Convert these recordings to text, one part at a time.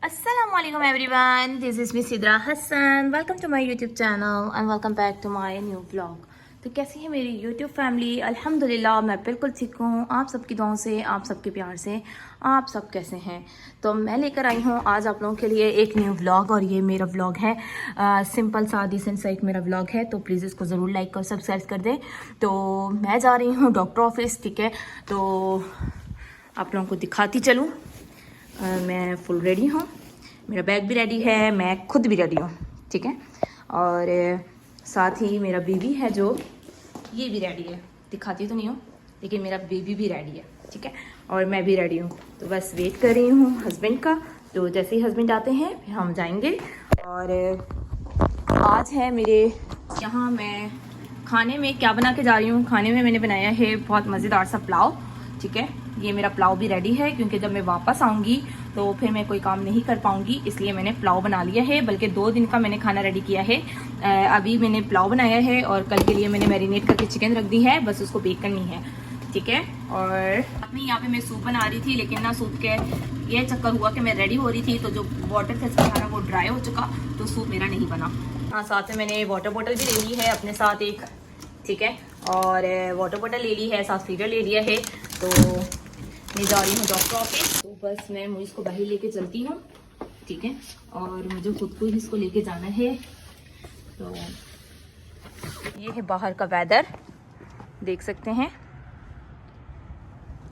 Assalamualaikum everyone, this is Miss Sidra Hassan. Welcome to my YouTube channel and welcome back to my new vlog. तो कैसी है मेरी YouTube family? अल्हम्दुलिल्लाह मैं बिल्कुल ठीक हूँ। आप सबकी दुआओं से, आप सबके प्यार से। आप सब कैसे हैं? तो मैं लेकर आई हूँ आज आप लोगों के लिए एक न्यू व्लॉग और ये मेरा व्लॉग है सिंपल सा डिसेंट सा एक मेरा व्लॉग है। तो प्लीज़ इसको ज़रूर लाइक और सब्सक्राइब कर दें। तो मैं जा रही हूँ डॉक्टर ऑफिस, ठीक है? तो आप लोगों को दिखाती चलूँ। मैं फुल रेडी हूँ, मेरा बैग भी रेडी है, मैं खुद भी रेडी हूँ, ठीक है? और साथ ही मेरा बेबी है जो ये भी रेडी है, दिखाती तो नहीं हूँ लेकिन मेरा बेबी भी रेडी है, ठीक है? और मैं भी रेडी हूँ। तो बस वेट कर रही हूँ हस्बैंड का। तो जैसे ही हस्बैंड आते हैं फिर हम जाएंगे। और आज है मेरे यहाँ मैं खाने में क्या बना के जा रही हूँ। खाने में मैंने बनाया है बहुत मज़ेदार सा पुलाव, ठीक है? ये मेरा पुलाव भी रेडी है क्योंकि जब मैं वापस आऊँगी तो फिर मैं कोई काम नहीं कर पाऊँगी, इसलिए मैंने पुलाव बना लिया है। बल्कि 2 दिन का मैंने खाना रेडी किया है। अभी मैंने पुलाव बनाया है और कल के लिए मैंने मैरिनेट करके चिकन रख दी है, बस उसको बेक करनी है, ठीक है? और अपनी यहाँ पे मैं सूप बना रही थी, लेकिन ना सूप के ये चक्कर हुआ कि मैं रेडी हो रही थी तो जो वाटर था इसका सारा वो ड्राई हो चुका, तो सूप मेरा नहीं बना। हाँ, साथ में मैंने वाटर बॉटल भी ले ली है अपने साथ एक, ठीक है? और वाटर बॉटल ले ली है, साथ फीडर ले लिया है। तो मैं जा रही हूँ डॉक्टर ऑफिस। तो बस मैं मुझे इसको बाहर लेके चलती हूँ, ठीक है? और मुझे खुद को ही इसको लेके जाना है। तो ये है बाहर का वेदर, देख सकते हैं।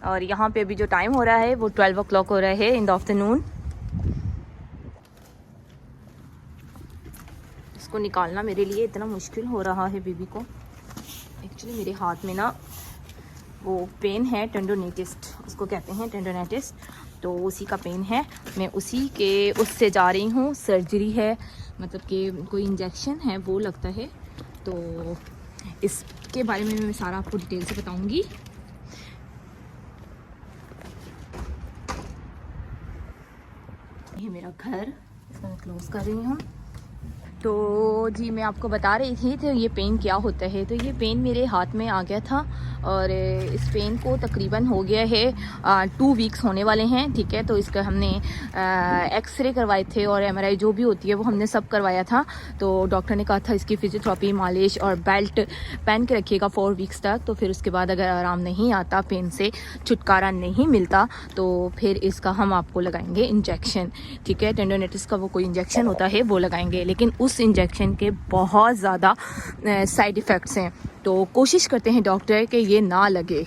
और यहाँ पे अभी जो टाइम हो रहा है वो 12 o'clock हो रहा है इन द आफ्टरनून। इसको निकालना मेरे लिए इतना मुश्किल हो रहा है बेबी को। एक्चुअली मेरे हाथ में ना वो पेन है, टेंडोनेटिस उसको कहते हैं, टेंडोनेटिस। तो उसी का पेन है, मैं उससे जा रही हूँ। सर्जरी है, मतलब कि कोई इंजेक्शन है वो लगता है। तो इसके बारे में मैं सारा आपको डिटेल से बताऊँगी। ये मेरा घर, इसको मैं क्लोज कर रही हूँ। तो जी मैं आपको बता रही थी तो ये पेन क्या होता है। तो ये पेन मेरे हाथ में आ गया था और इस पेन को तकरीबन हो गया है 2 वीक्स होने वाले हैं, ठीक है? तो इसका हमने एक्सरे करवाए थे और MRI जो भी होती है वो हमने सब करवाया था। तो डॉक्टर ने कहा था इसकी फिजियोथेरेपी, मालिश और बेल्ट पहन के रखिएगा 4 वीक्स तक। तो फिर उसके बाद अगर आराम नहीं आता, पेन से छुटकारा नहीं मिलता, तो फिर इसका हम आपको लगाएंगे इंजेक्शन, ठीक है? टेंडोनेटिस का वो कोई इंजेक्शन होता है वो लगाएंगे, लेकिन उस इंजेक्शन के बहुत ज़्यादा साइड इफ़ेक्ट्स हैं। तो कोशिश करते हैं डॉक्टर कि ये ना लगे।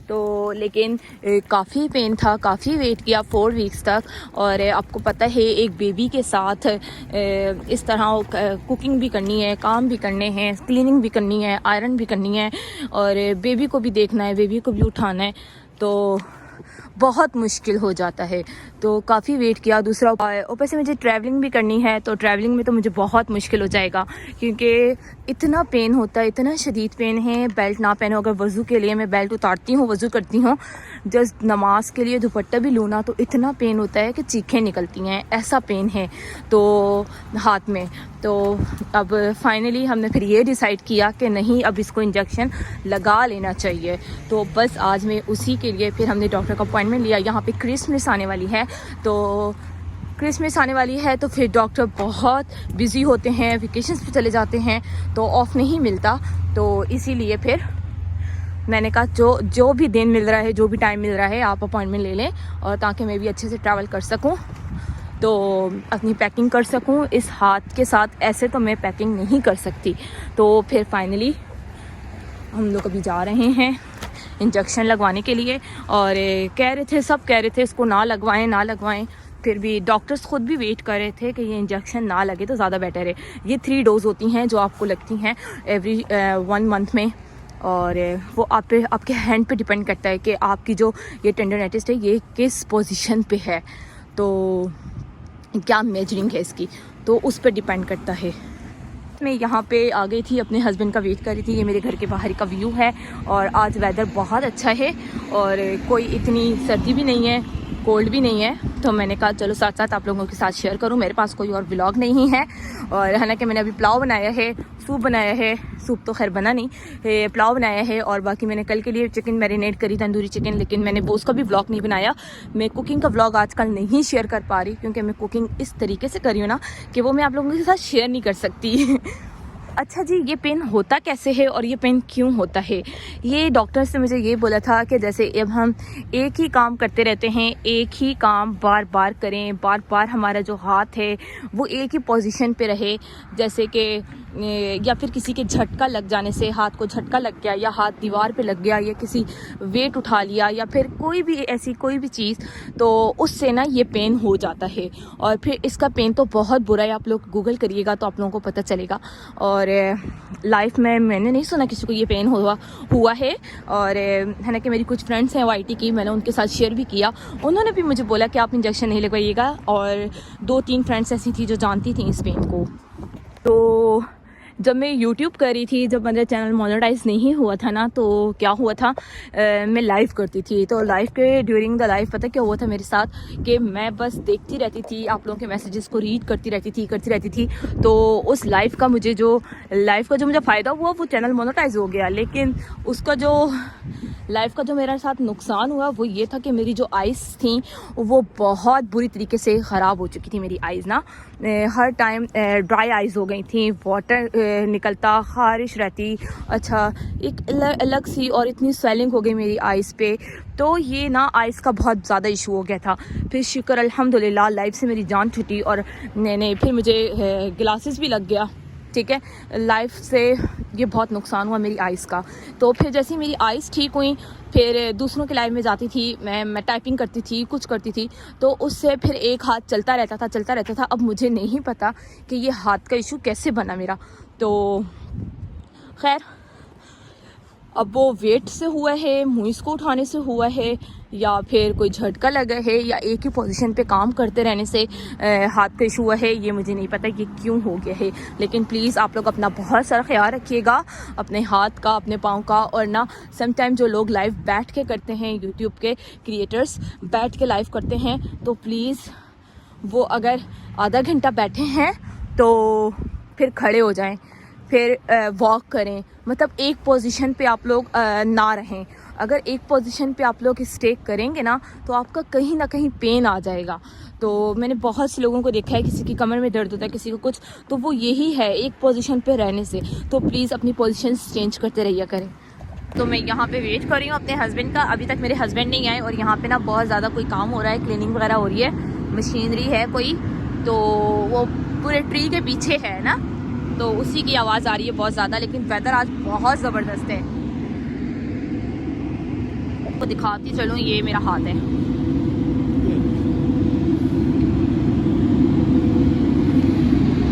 तो लेकिन काफ़ी पेन था, काफ़ी वेट किया 4 वीक्स तक। और आपको पता है एक बेबी के साथ इस तरह कुकिंग भी करनी है, काम भी करने हैं, क्लीनिंग भी करनी है, आयरन भी करनी है और बेबी को भी देखना है, बेबी को भी उठाना है। तो बहुत मुश्किल हो जाता है। तो काफ़ी वेट किया। दूसरा ऊपर से मुझे ट्रैवलिंग भी करनी है, तो ट्रैवलिंग में तो मुझे बहुत मुश्किल हो जाएगा क्योंकि इतना पेन होता है, इतना शदीद पेन है। बेल्ट ना पहनो, अगर वज़ू के लिए मैं बेल्ट उतारती हूँ, वज़ू करती हूँ, जस्ट नमाज के लिए दुपट्टा भी लूँ ना, तो इतना पेन होता है कि चीखें निकलती हैं, ऐसा पेन है तो हाथ में। तो अब फाइनली हमने फिर ये डिसाइड किया कि नहीं, अब इसको इंजेक्शन लगा लेना चाहिए। तो बस आज मैं उसी के लिए फिर हमने डॉक्टर का अपॉइंटमेंट लिया। यहाँ पे क्रिसमस आने वाली है, तो क्रिसमस आने वाली है तो फिर डॉक्टर बहुत बिज़ी होते हैं, वेकेशंस पे चले जाते हैं, तो ऑफ नहीं मिलता। तो इसीलिए फिर मैंने कहा जो भी दिन मिल रहा है, जो भी टाइम मिल रहा है, आप अपॉइंटमेंट ले लें, और ताकि मैं भी अच्छे से ट्रैवल कर सकूं, तो अपनी पैकिंग कर सकूं। इस हाथ के साथ ऐसे तो मैं पैकिंग नहीं कर सकती। तो फिर फाइनली हम लोग अभी जा रहे हैं इंजेक्शन लगवाने के लिए। और सब कह रहे थे इसको ना लगवाएं। फिर भी डॉक्टर्स खुद भी वेट कर रहे थे कि ये इंजेक्शन ना लगे तो ज़्यादा बेटर है। ये 3 डोज होती हैं जो आपको लगती हैं एवरी 1 मंथ में। और वो आपके हैंड पे डिपेंड करता है कि आपकी जो ये टेंडोनेटिस है ये किस पोजीशन पे है, तो क्या मेजरिंग है इसकी, तो उस पर डिपेंड करता है। मैं यहाँ पे आ गई थी, अपने हस्बैंड का वेट कर रही थी। ये मेरे घर के बाहर का व्यू है और आज वेदर बहुत अच्छा है और कोई इतनी सर्दी भी नहीं है कोल्ड भी नहीं है, तो मैंने कहा चलो साथ साथ आप लोगों के साथ शेयर करूं। मेरे पास कोई और व्लॉग नहीं है, और हालांकि मैंने अभी पुलाव बनाया है, सूप बनाया है, सूप तो खैर बना नहीं, पुलाव बनाया है, और बाकी मैंने कल के लिए चिकन मैरिनेट करी, तंदूरी चिकन, लेकिन मैंने वो उसका भी व्लॉग नहीं बनाया। मैं कुकिंग का व्लॉग आजकल नहीं शेयर कर पा रही, क्योंकि मैं कुकिंग इस तरीके से कर रही हूँ ना कि वो मैं आप लोगों के साथ शेयर नहीं कर सकती। अच्छा जी, ये पेन होता कैसे है और ये पेन क्यों होता है? ये डॉक्टर ने मुझे ये बोला था कि जैसे अब हम एक ही काम करते रहते हैं, एक ही काम बार बार करें, बार बार हमारा जो हाथ है वो एक ही पोजीशन पे रहे, जैसे कि या फिर किसी के झटका लग जाने से, हाथ को झटका लग गया, या हाथ दीवार पे लग गया, या किसी वेट उठा लिया, या फिर कोई भी ऐसी कोई भी चीज़, तो उससे ना ये पेन हो जाता है। और फिर इसका पेन तो बहुत बुरा है, आप लोग गूगल करिएगा तो आप लोगों को पता चलेगा। और लाइफ में मैंने नहीं सुना किसी को ये पेन हुआ है। और हालांकि मेरी कुछ फ्रेंड्स हैं वाईटी की, मैंने उनके साथ शेयर भी किया, उन्होंने भी मुझे बोला कि आप इंजेक्शन नहीं लगवाइएगा। और 2-3 फ्रेंड्स ऐसी थी जो जानती थी इस पेन को। तो जब मैं YouTube कर रही थी, जब मेरा चैनल मोनेटाइज नहीं हुआ था ना, तो क्या हुआ था, मैं लाइव करती थी। तो लाइव के ड्यूरिंग द लाइव पता क्या हुआ था मेरे साथ, कि मैं बस देखती रहती थी, आप लोगों के मैसेजेस को रीड करती रहती थी। तो उस लाइव का मुझे फ़ायदा हुआ, वो चैनल मोनेटाइज हो गया। लेकिन उसका जो लाइफ का जो मेरे साथ नुकसान हुआ वो ये था कि मेरी जो आइज़ थी वो बहुत बुरी तरीके से ख़राब हो चुकी थी। मेरी आइज़ ना हर टाइम ड्राई आइज़ हो गई थी, वाटर निकलता, ख़ारिश रहती, अच्छा एक अलग सी, और इतनी स्वेलिंग हो गई मेरी आइज़ पे। तो ये ना आइज़ का बहुत ज़्यादा इशू हो गया था। फिर शुक्र अल्हम्दुलिल्लाह लाइफ से मेरी जान छूटी, और नहीं फिर मुझे ग्लासेस भी लग गया। ठीक है, लाइफ से ये बहुत नुकसान हुआ मेरी आइज़ का। तो फिर जैसे ही मेरी आइज़ ठीक हुई, फिर दूसरों के लाइव में जाती थी, मैं टाइपिंग करती थी, कुछ करती थी, तो उससे फिर एक हाथ चलता रहता था। अब मुझे नहीं पता कि ये हाथ का इशू कैसे बना मेरा। तो खैर, अब वो वेट से हुआ है, मुँह को उठाने से हुआ है, या फिर कोई झटका लगा है, या एक ही पोजीशन पे काम करते रहने से हाथ का इशू हुआ है, ये मुझे नहीं पता ये क्यों हो गया है। लेकिन प्लीज़ आप लोग अपना बहुत सारा ख्याल रखिएगा, अपने हाथ का, अपने पाँव का। और ना समटाइम जो लोग लाइव बैठ के करते हैं, यूट्यूब के क्रिएटर्स बैठ के लाइव करते हैं, तो प्लीज़ वो अगर आधा घंटा बैठे हैं तो फिर खड़े हो जाएं, फिर वॉक करें। मतलब एक पोजीशन पे आप लोग ना रहें। अगर एक पोजीशन पे आप लोग स्टे करेंगे ना, तो आपका कहीं ना कहीं पेन आ जाएगा। तो मैंने बहुत से लोगों को देखा है, किसी की कमर में दर्द होता है, किसी को कुछ, तो वो यही है एक पोजीशन पे रहने से। तो प्लीज़ अपनी पोजीशन चेंज करते रहिए करें। तो मैं यहाँ पे वेट कर रही हूँ अपने हस्बैंड का। अभी तक मेरे हस्बैंड नहीं आए, और यहाँ पे ना बहुत ज़्यादा कोई काम हो रहा है, क्लीनिंग वगैरह हो रही है, मशीनरी है कोई, तो वो पूरे ट्री के पीछे है ना, तो उसी की आवाज़ आ रही है बहुत ज़्यादा। लेकिन वेदर आज बहुत ज़बरदस्त है। तो दिखाती चलूँ, ये मेरा हाथ है।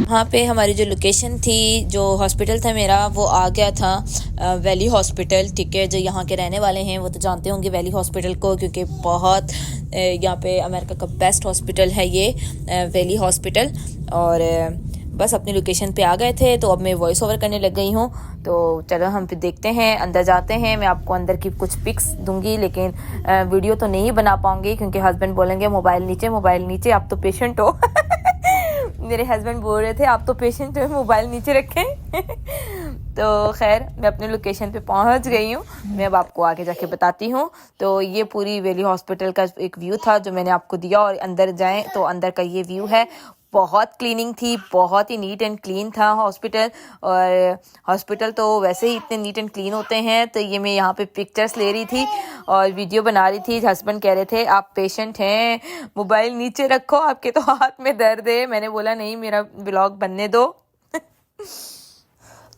वहाँ पे हमारी जो लोकेशन थी, जो हॉस्पिटल था मेरा, वो आ गया था वैली हॉस्पिटल। ठीक है, जो यहाँ के रहने वाले हैं वो तो जानते होंगे वैली हॉस्पिटल को, क्योंकि बहुत यहाँ पे अमेरिका का बेस्ट हॉस्पिटल है ये वैली हॉस्पिटल। और बस अपनी लोकेशन पे आ गए थे, तो अब मैं वॉइस ओवर करने लग गई हूँ। तो चलो हम फिर देखते हैं, अंदर जाते हैं। मैं आपको अंदर की कुछ पिक्स दूंगी, लेकिन वीडियो तो नहीं बना पाऊंगी, क्योंकि हस्बैंड बोलेंगे मोबाइल नीचे, आप तो पेशेंट हो। मेरे हस्बैंड बोल रहे थे आप तो पेशेंट हो, मोबाइल नीचे रखें। तो खैर, मैं अपने लोकेशन पे पहुंच गई हूँ। मैं अब आपको आगे जाके बताती हूँ। तो ये पूरी वैली हॉस्पिटल का एक व्यू था जो मैंने आपको दिया, और अंदर जाएं तो अंदर का ये व्यू है। बहुत क्लीनिंग थी, बहुत ही नीट एंड क्लीन था हॉस्पिटल। और हॉस्पिटल तो वैसे ही इतने नीट एंड क्लीन होते हैं। तो ये मैं यहाँ पे पिक्चर्स ले रही थी और वीडियो बना रही थी। हस्बैंड कह रहे थे आप पेशेंट हैं, मोबाइल नीचे रखो, आपके तो हाथ में दर्द है। मैंने बोला नहीं, मेरा व्लॉग बनने दो।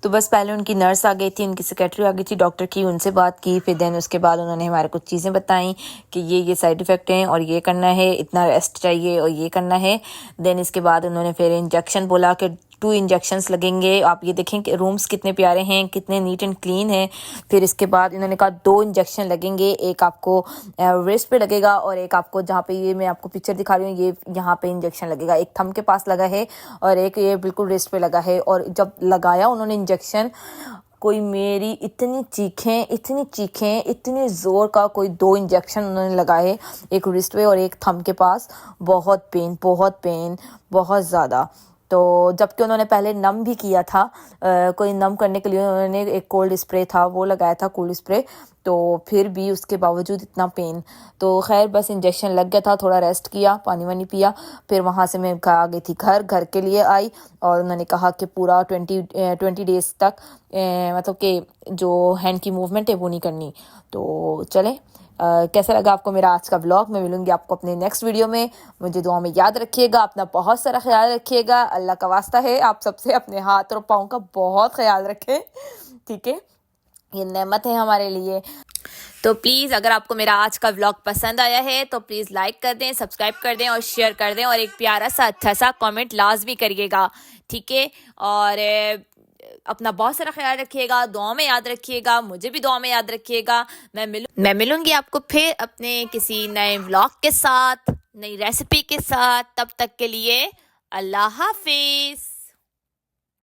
तो बस पहले उनकी नर्स आ गई थी, उनकी सेक्रेटरी आ गई थी, डॉक्टर की, उनसे बात की। फिर देन उसके बाद उन्होंने हमारे कुछ चीज़ें बताई कि ये साइड इफ़ेक्ट हैं, और ये करना है, इतना रेस्ट चाहिए, और ये करना है। देन इसके बाद उन्होंने फिर इंजेक्शन बोला कि 2 इंजेक्शंस लगेंगे। आप ये देखें कि रूम्स कितने प्यारे हैं, कितने नीट एंड क्लीन हैं। फिर इसके बाद इन्होंने कहा 2 इंजेक्शन लगेंगे, एक आपको रिस्ट पे लगेगा, और एक आपको जहाँ पे ये मैं आपको पिक्चर दिखा रही हूँ, ये यहाँ पे इंजेक्शन लगेगा। एक थंब के पास लगा है और एक ये बिल्कुल रिस्ट पे लगा है। और जब लगाया उन्होंने इंजेक्शन, कोई मेरी इतनी चीखें, इतनी ज़ोर का कोई 2 इंजेक्शन उन्होंने लगाए, एक रिस्ट पे और एक थंब के पास। बहुत पेन, बहुत ज़्यादा। तो जबकि उन्होंने पहले नम भी किया था, कोई नम करने के लिए उन्होंने एक कोल्ड स्प्रे था वो लगाया था, कोल्ड स्प्रे, तो फिर भी उसके बावजूद इतना पेन। तो खैर बस इंजेक्शन लग गया था, थोड़ा रेस्ट किया, पानी वानी पिया, फिर वहाँ से मैं आ गई थी घर के लिए आई, और उन्होंने कहा कि पूरा 20 डेज़ तक मतलब कि जो हैंड की मूवमेंट है वो नहीं करनी। तो चलें, कैसा लगा आपको मेरा आज का व्लॉग? मैं मिलूंगी आपको अपने नेक्स्ट वीडियो में। मुझे दुआ में याद रखिएगा, अपना बहुत सारा ख्याल रखिएगा। अल्लाह का वास्ता है आप सबसे अपने हाथ और पाँव का बहुत ख्याल रखें, ठीक है? ये नेमत है हमारे लिए। तो प्लीज़ अगर आपको मेरा आज का व्लॉग पसंद आया है तो प्लीज़ लाइक कर दें, सब्सक्राइब कर दें और शेयर कर दें, और एक प्यारा सा अच्छा सा कमेंट लाजमी करिएगा, ठीक है? और अपना बहुत सारा ख्याल रखिएगा, दुआ में याद रखिएगा, मुझे भी दुआ में याद रखिएगा। मैं मिलूंगी आपको फिर अपने किसी नए व्लॉग के साथ, नई रेसिपी के साथ। तब तक के लिए अल्लाह हाफिज़।